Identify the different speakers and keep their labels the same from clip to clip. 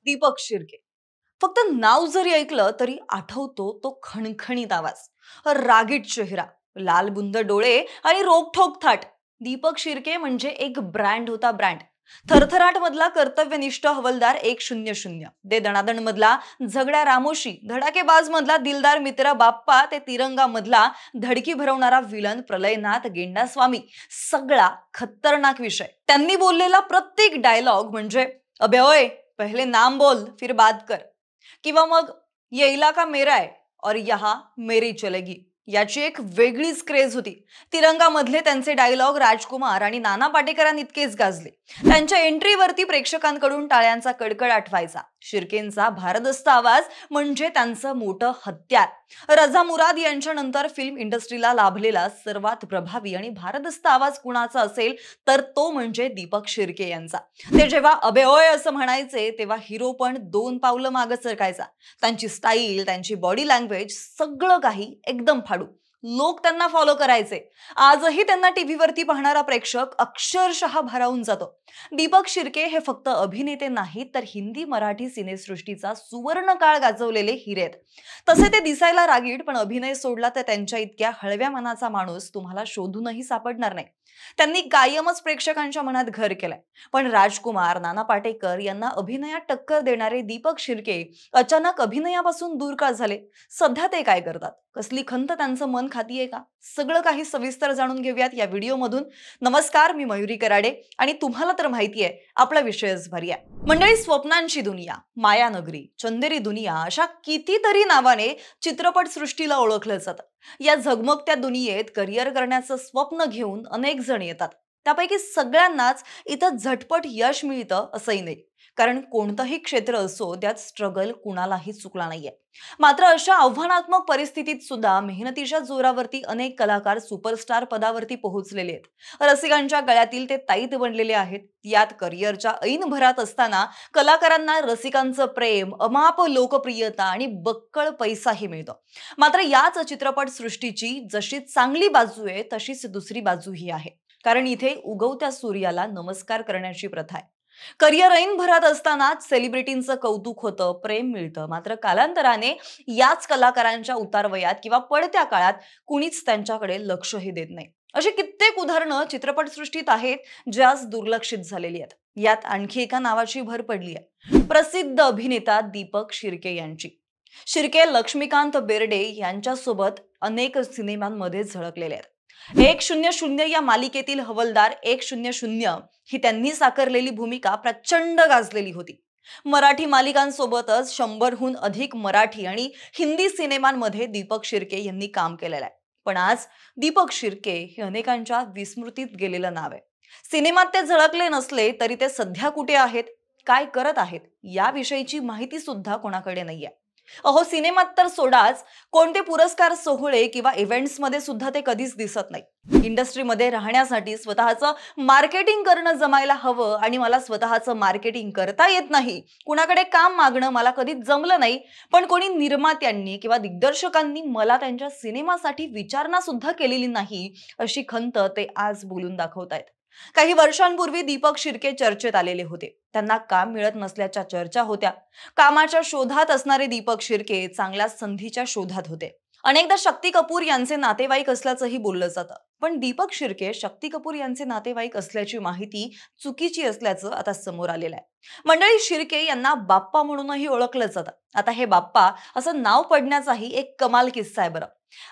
Speaker 1: दीपक शिर्के. फक्त नाव जरी ऐकलं तरी आठवतो तो खणखणीत आवाज, रागीट चेहरा, लालबुंद डोळे आणि रोखठोक थाट. दीपक शिर्के म्हणजे एक ब्रँड होता, ब्रँड. थरथराट मधला कर्तव्यनिष्ठ हवलदार 100, दे दणादण मधला झगड्या रामोशी, धडाकेबाज मधला दिलदार मित्र बाप्पा, ते तिरंगा मधला धडकी भरवणारा विलन प्रलयनाथ गेंडास्वामी. सगळा खतरनाक विषय. त्यांनी बोललेला प्रत्येक डायलॉग म्हणजे अबे ओय, पहले नाम बोल फिर बात कर, किंवा मग ये इलाका मेरा है और यहाँ मेरी चलेगी, याची एक वेगळीच क्रेज होती. तिरंगा मधले त्यांचे डायलॉग राजकुमार आणि नाना पाटेकरांइतकेच गाजले. त्यांच्या एंट्रीवरती प्रेक्षकांकडून टाळ्यांचा कडकडाट व्हायचा. शिर्केंचा भारदस्त आवाज म्हणजे त्यांचं मोठं हत्यार. रझा मुराद यांच्या नंतर फिल्म इंडस्ट्रीला लाभलेला सर्वात प्रभावी आणि भारदस्त आवाज कुणाचा असेल तर तो म्हणजे दीपक शिर्के यांचा. ते जेव्हा अबे ओय असं म्हणायचे तेव्हा हिरो पण 2 पावलं मागे सरकायचा. त्यांची स्टाईल, त्यांची बॉडी लँग्वेज, सगळं काही एकदम फाडू. लोक त्यांना फॉलो करायचे. आजही त्यांना टीव्हीवरती पाहणारा प्रेक्षक अक्षरशः भारावून जातो. दीपक शिर्के हे फक्त अभिनेते नाहीत तर हिंदी मराठी सिनेसृष्टीचा सुवर्ण काळ गाजवलेले हिरे आहेत. तसे ते दिसायला रागीट, पण अभिनय सोडला तर त्यांच्या इतक्या हळव्या मनाचा माणूस तुम्हाला शोधूनही सापडणार नाही. त्यांनी कायमच प्रेक्षकांच्या मनात घर केलंय. पण राजकुमार, नाना पाटेकर यांना अभिनयात टक्कर देणारे दीपक शिर्के अचानक अभिनयापासून दूर का झाले? सध्या ते काय करतात? कसली खंत त्यांचं मन खातीये का? सगळं काही सविस्तर जाणून घेऊयात या व्हिडिओमधून. नमस्कार, मी मयुरी कराडे आणि तुम्हाला तर माहितीये आपला विषयच भारी आहे. मंडळी, स्वप्नांची दुनिया, मायानगरी, चंदेरी दुनिया अशा कितीतरी नावाने चित्रपट सृष्टीला ओळखलं जातं. या झगमगत्या दुनियेत करिअर करण्याचं स्वप्न घेऊन अनेक जण येतात. त्यापैकी सगळ्यांनाच इथं झटपट यश मिळतं असंही नाही, कारण कोणतंही क्षेत्र असो त्यात स्ट्रगल कुणालाही चुकला नाहीये. मात्र अशा आव्हानात्मक परिस्थितीत सुद्धा मेहनतीच्या जोरावरती अनेक कलाकार सुपरस्टार पदावरती पोहोचलेले आहेत. रसिकांच्या गळ्यातील ते ताईत बनलेले आहेत. यात करिअरच्या ऐन भरात असताना कलाकारांना रसिकांचं प्रेम, अमाप लोकप्रियता आणि बक्कळ पैसाही मिळतो. मात्र याच चित्रपट सृष्टीची जशी चांगली बाजू आहे तशीच दुसरी बाजूही आहे. कारण इथे उगवत्या सूर्याला नमस्कार करण्याची प्रथा आहे. करिअर ऐन भरात असतानाच सेलिब्रिटींचं कौतुक होतं, प्रेम मिळतं. मात्र कालांतराने याच कलाकारांच्या उतारवयात किंवा पडत्या काळात कुणीच त्यांच्याकडे लक्षही देत नाही. अशी कित्येक उदाहरणं चित्रपटसृष्टीत आहेत जे आज दुर्लक्षित झालेली आहेत. यात आणखी एका नावाची भर पडली आहे, प्रसिद्ध अभिनेता दीपक शिर्के यांची. शिर्के लक्ष्मीकांत बेर्डे यांच्यासोबत अनेक सिनेमांमध्ये झळकलेले आहेत. 100 या मालिकेतील हवलदार 100 ही त्यांनी साकारलेली भूमिका प्रचंड गाजलेली होती. मराठी मालिकांसोबतच 100हून अधिक मराठी आणि हिंदी सिनेमांमध्ये दीपक शिर्के यांनी काम केलेलं आहे. पण आज दीपक शिर्के हे अनेकांच्या विस्मृतीत गेलेलं नाव आहे. सिनेमात ते झळकले नसले तरी ते सध्या कुठे आहेत, काय करत आहेत याविषयीची माहिती सुद्धा कोणाकडे नाहीये. अहो, सिनेमात तर सोडाच, कोणते पुरस्कार सोहळे किंवा इव्हेंट्स मध्ये सुद्धा ते कधीच दिसत नाही. इंडस्ट्रीमध्ये राहण्यासाठी स्वतःचं मार्केटिंग करणं जमायला हवं आणि मला स्वतःचं मार्केटिंग करता येत नाही, कुणाकडे काम मागणं मला कधीच जमलं नाही. पण कोणी निर्मात्यांनी किंवा दिग्दर्शकांनी मला त्यांच्या सिनेमासाठी विचारणा सुद्धा केलेली नाही, अशी खंत ते आज बोलून दाखवतायत. काही वर्षांपूर्वी दीपक शिर्के चर्चेत आलेले होते. त्यांना काम मिळत नसल्याच्या चर्चा होत्या. कामाच्या शोधात असणारे दीपक शिर्के चांगल्या संधीच्या शोधात होते. अनेकदा शक्ती कपूर यांचे नातेवाईक असल्याचंही बोललं जातं. पण दीपक शिर्के शक्ती कपूर यांचे नातेवाईक असल्याची माहिती चुकीची असल्याचं आता समोर आलेलं आहे. मंडळी, शिर्के यांना बाप्पा म्हणूनही ओळखलं जातं. आता हे बाप्पा असं नाव पडण्याचाही एक कमाल किस्सा आहे बरं.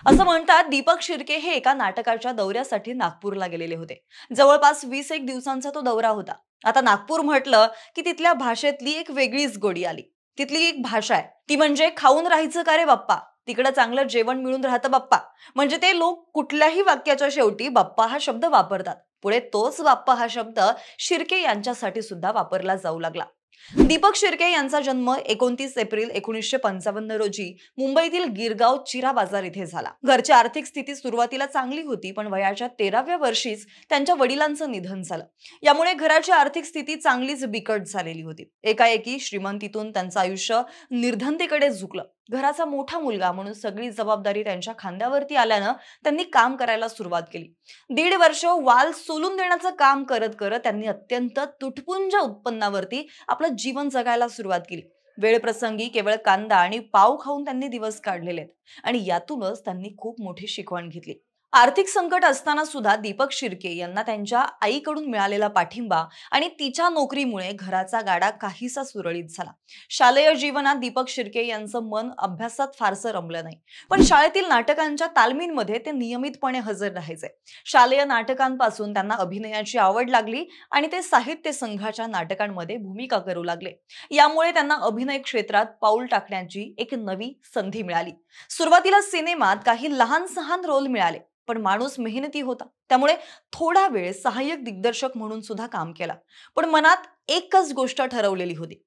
Speaker 1: असं म्हणतात, दीपक शिर्के हे एका नाटकाच्या दौऱ्यासाठी नागपूरला गेलेले होते. जवळपास 20 दिवसांचा तो दौरा होता. आता नागपूर म्हटलं की तिथल्या भाषेतली एक वेगळीच गोडी आली. तिथली एक भाषा आहे ती म्हणजे खाऊन राहायचं का रे बाप्पा, तिकडं चांगलं जेवण मिळून राहतं बाप्पा. म्हणजे ते लोक कुठल्याही वाक्याच्या शेवटी बाप्पा हा शब्द वापरतात. पुढे तोच बाप्पा हा शब्द शिर्के यांच्यासाठी सुद्धा वापरला जाऊ लागला. दीपक शिर्के यांचा जन्म 29 एप्रिल 1955 रोजी मुंबईतील गिरगाव चिरा बाजार इथे झाला. घरची आर्थिक स्थिती सुरुवातीला चांगली होती, पण वयाच्या 13व्या वर्षीच त्यांच्या वडिलांचं निधन झालं. यामुळे घराची आर्थिक स्थिती चांगलीच बिकट झालेली होती. एकाएकी श्रीमंतीतून त्यांचं आयुष्य निर्धनतेकडे झुकलं. घराचा मोठा मुलगा म्हणून सगळी जबाबदारी त्यांच्या खांद्यावरती आल्यानं त्यांनी काम करायला सुरुवात केली. 1.5 वर्ष वाल सोलून देण्याचं काम करत करत त्यांनी अत्यंत तुटपुंज उत्पन्नावरती आपलं जीवन जगायला सुरुवात केली. वेळ प्रसंगी केवळ कांदा आणि पाव खाऊन त्यांनी दिवस काढलेले आहेत आणि यातूनच त्यांनी खूप मोठी शिकवण घेतली. आर्थिक संकट असताना सुद्धा दीपक शिर्के यांना त्यांच्या आईकडून मिळालेला पाठिंबा आणि तिच्या नोकरीमुळे घराचा गाडा काहीसा सुरळीत झाला. शालेय जीवनात दीपक शिर्के यांचं मन अभ्यासात फारसं रमलं नाही, पण शाळेतील नाटकांच्या तालमींमध्ये ते नियमितपणे हजर राहायचे. शालेय नाटकांपासून त्यांना अभिनयाची आवड लागली आणि ते साहित्य संघाच्या नाटकांमध्ये भूमिका करू लागले. यामुळे त्यांना अभिनय क्षेत्रात पाऊल टाकण्याची एक नवी संधी मिळाली. सुरुवातीला सिनेमात काही लहान सहान रोल मिळाले, पण माणूस मेहनती होता, त्यामुळे थोडा वेळ सहाय्यक दिग्दर्शक म्हणून सुद्धा काम केलं. पण मनात एकच गोष्ट ठरवलेली होती,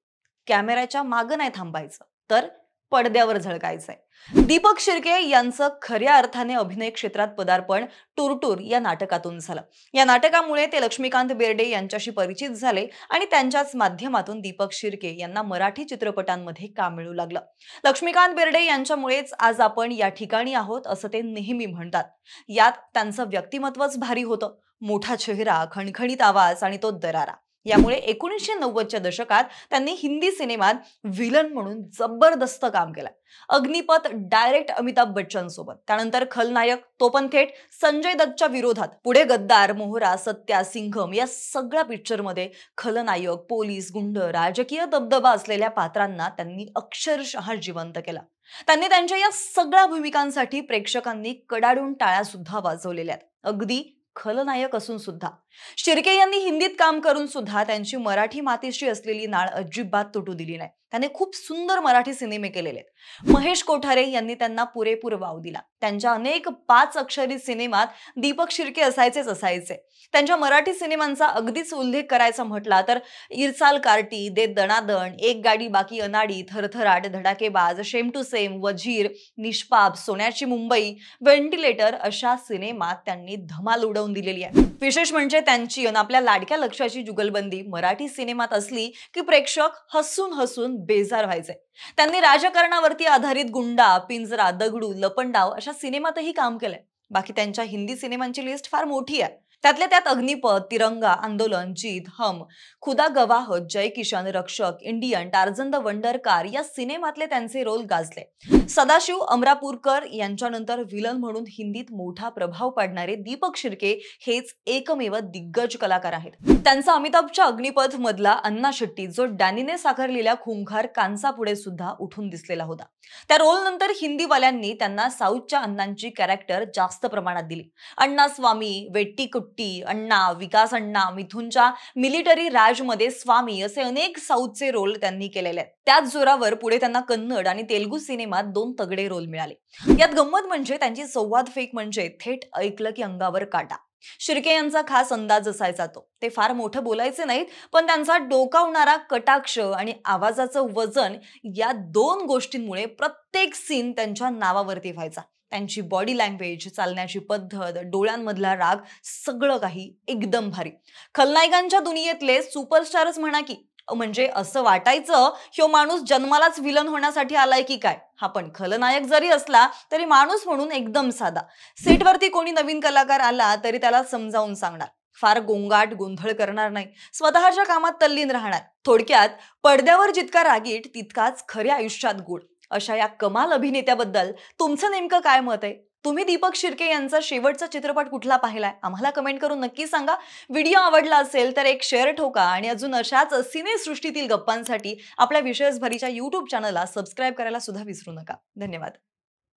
Speaker 1: कॅमेऱ्याच्या मागे नाही थांबायचं, तर पडद्यावर झळकायचंय. दीपक शिर्के यांचं खऱ्या अर्थाने अभिनय क्षेत्रात पदार्पण टूरटूर या नाटकातून झालं. या नाटकामुळे ते लक्ष्मीकांत बेर्डे यांच्याशी परिचित झाले आणि त्यांच्याच माध्यमातून दीपक शिर्के यांना मराठी चित्रपटांमध्ये काम मिळू लागलं. लक्ष्मीकांत बेर्डे यांच्यामुळेच आज आपण या ठिकाणी आहोत असं ते नेहमी म्हणतात. यात त्यांचं व्यक्तिमत्वच भारी होतं. मोठा चेहरा, खणखणीत आवाज आणि तो दरारा. यामुळे 1990च्या दशकात त्यांनी हिंदी सिनेमात व्हिलन म्हणून जबरदस्त काम केलं. अग्निपथ डायरेक्ट अमिताभ बच्चन सोबत, त्यानंतर खलनायक, तो पण थेट संजय दत्तच्या विरोधात. पुढे गद्दार, मोहरा, सत्या, सिंघम या सगळ्या पिक्चरमध्ये खलनायक, पोलीस, गुंड, राजकीय दबदबा असलेल्या पात्रांना त्यांनी अक्षरशः जिवंत केलं. त्यांनी त्यांच्या या सगळ्या भूमिकांसाठी प्रेक्षकांनी कडाडून टाळ्या सुद्धा वाजवलेल्या आहेत, अगदी खलनायक असून सुद्धा. शिर्के यांनी हिंदीत काम करून सुद्धा त्यांची मराठी मातीशी असलेली नाळ अजिबात तुटू दिली नाही. त्याने खूप सुंदर मराठी सिनेमे केलेले आहेत. महेश कोठारे यांनी त्यांना पुरेपूर वाव दिला. त्यांच्या अनेक 5 अक्षरी सिनेमात दीपक शिर्के असायचे. त्यांच्या मराठी सिनेमांचा अगदीच उल्लेख करायचा म्हटला तर इरसाल कार्टी, दे दणादण, एक गाडी बाकी अनाडी, थरथराट, धडाकेबाज, शेम टू सेम, वजीर, निष्पाप, सोन्याची मुंबई, व्हेंटिलेटर अशा सिनेमात त्यांनी धमाल उडवून दिलेली आहे. विशेष म्हणजे त्यांची आपल्या लाडक्या लक्ष्याची जुगलबंदी मराठी सिनेमात असली की प्रेक्षक हसून हसून बेजार व्हायचे. त्यांनी राजकारणावरती आधारित गुंडा, पिंजरा, दगडू, लपंडाव अशा सिनेमातही काम केलंय. बाकी त्यांच्या हिंदी सिनेमांची लिस्ट फार मोठी आहे. त्यातल्या त्यात अग्निपथ, तिरंगा, आंदोलन, जीत, हम, खुदा गवाह, जय किशन, रक्षक, Indian, Tarzan the wonder car या सिनेमातले त्यांचे रोल गाजले. सदाशिव अमरापूरकर यांच्यानंतर विलन म्हणून हिंदीत मोठा प्रभाव पाडणारे दीपक शिर्के हेच एकमेव दिग्गज कलाकार आहेत. त्यांचा अमिताभच्या अग्निपथ मधला अण्णा शेट्टी जो डॅनीने साकारलेल्या खुंखार कांचा पुढे सुद्धा उठून दिसलेला होता. त्या रोल नंतर हिंदीवाल्यांनी त्यांना साऊथच्या अण्णांची कॅरेक्टर जास्त प्रमाणात दिली. अण्णा स्वामी, वेट्टी कुट्टी, अण्णा, विकास अण्णा, मिथुनच्या मिलिटरी राजमध्ये स्वामी असे अनेक साऊथचे रोल त्यांनी केलेले आहेत. त्याच जोरावर पुढे त्यांना कन्नड आणि तेलुगू सिनेमात 2 तगडे रोल मिळाले. यात गंमत म्हणजे त्यांची संवाद फेक म्हणजे थेट ऐकलं की अंगावर काटा. शिर्के यांचा खास अंदाज असायचा तो. ते फार मोठं बोलायचे नाहीत, पण त्यांचा डोकावणारा कटाक्ष आणि आवाजाचं वजन या 2 गोष्टींमुळे प्रत्येक सीन त्यांच्या नावावरती व्हायचा. त्यांची बॉडी लँग्वेज, चालण्याची पद्धत, डोळ्यांमधला राग सगळं काही एकदम भारी. खलनायकांच्या दुनियेतले सुपरस्टारच म्हणा की. म्हणजे असं वाटायचं ह्यो माणूस जन्मालाच विलन होण्यासाठी आलाय की काय. हा पण खलनायक जरी असला तरी माणूस म्हणून एकदम साधा. सेटवरती कोणी नवीन कलाकार आला तरी त्याला समजावून सांगणार, फार गोंगाट गोंधळ करणार नाही, स्वतःच्या कामात तल्लीन राहणार. थोडक्यात पडद्यावर जितका रागीट तितकाच खऱ्या आयुष्यात गोड. अशा या कमाल अभिनेत्याबद्दल तुमचं नेमकं काय मत आहे? तुम्ही दीपक शिर्के यांचा शेवटचा चित्रपट कुठला पाहिलाय आम्हाला कमेंट करून नक्की सांगा. व्हिडिओ आवडला असेल तर एक शेअर ठोका आणि अजून अशाच सिनेसृष्टीतील गप्पांसाठी आपल्या विशेषभरीच्या YouTube चॅनलला सबस्क्राईब करायला सुद्धा विसरू नका. धन्यवाद.